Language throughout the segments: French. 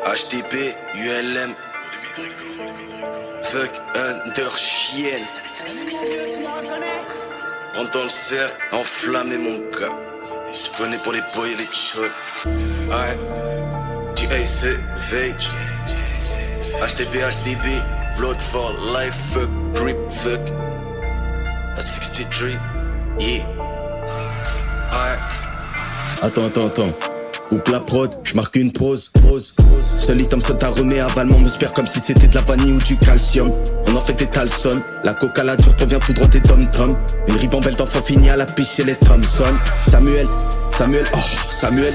HTP, ULM, fuck under chienne. Rentre dans le cercle, enflammé mon gars. Tu connais pour les boys et les chocs. Ouais, GACV, HTP, HTB, Blood for life, fuck, grip, fuck. A 63, yeah. Ouais. Attends. Coupe la prod, j'marque une pause. Seul Thompson t'a remis avalement, me spire comme si c'était de la vanille ou du calcium. On en fait des talsons, la coca la dure provient tout droit des tom-tom. Une ribambelle d'enfants finie à la piche chez les Thompson. Samuel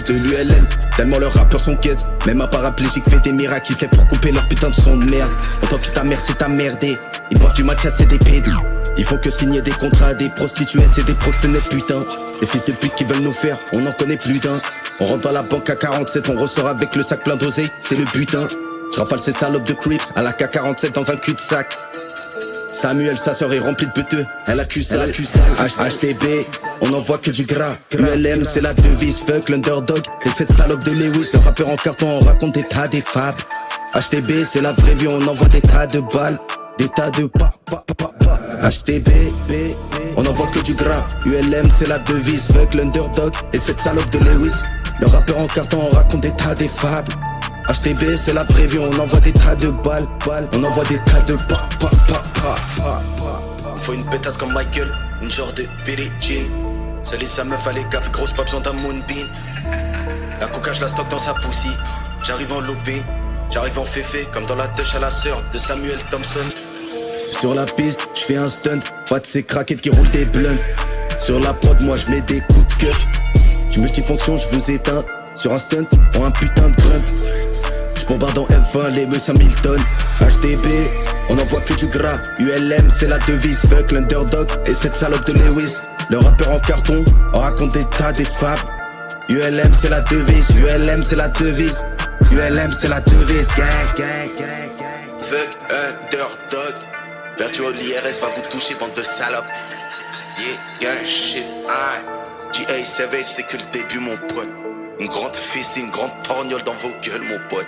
de l'ULN. Tellement leurs rappeurs sont caisses, même un paraplégique fait des miracles. Ils se lèvent pour couper leur putain de son de merde. En tant que ta mère c'est ta merdé. Ils boivent du match à des pédos. Ils font que signer des contrats à des prostituées, c'est des proxénètes putain. Les fils de pute qui veulent nous faire, on en connaît plus d'un. On rentre dans la banque à 47, on ressort avec le sac plein d'oseille, c'est le butin. Je rafale ces salopes de Crips à la K47 dans un cul-de-sac. Samuel, sa sœur est remplie de peteux, elle accuse ça. HTB, on envoie que du gras. ULM, c'est la devise, fuck l'underdog. Et cette salope de Lewis, le rappeur en carton, on raconte des tas des fables. HTB, c'est la vraie vie, on envoie des tas de balles. Des tas de HTB, on envoie que du gras. ULM c'est la devise, fuck l'underdog. Et cette salope de Lewis, le rappeur en carton on raconte des tas des fables. HTB c'est la vraie vie, on envoie des tas de balles. On envoie des tas de Il faut une pétasse comme Michael, une genre de Billie Jean. Salut sa meuf à l'écart, grosse pas besoin d'un moonbeam. La coca je la stocke dans sa poussie. J'arrive en looping, j'arrive en féfé, comme dans la touche à la sœur de Samuel Thompson. Sur la piste, je fais un stunt, pas de ces craquettes qui roulent des blunts. Sur la prod, moi je mets des coups de queue. Je multifonction, je vous éteins. Sur un stunt, en un putain de grunt. Je bombarde en F1, les meufs Hamilton. HTB, on envoie que du gras. ULM, c'est la devise, fuck l'underdog. Et cette salope de Lewis, le rappeur en carton, on raconte des tas des fables. ULM, c'est la devise, ULM, c'est la devise. ULM, c'est la devise, gang. Fuck underdog. Virtual IRS va vous toucher, bande de salopes. Yeah, gang shit, GA Savage, c'est que le début, mon pote. Une grande fessée, une grande torgnole dans vos gueules, mon pote.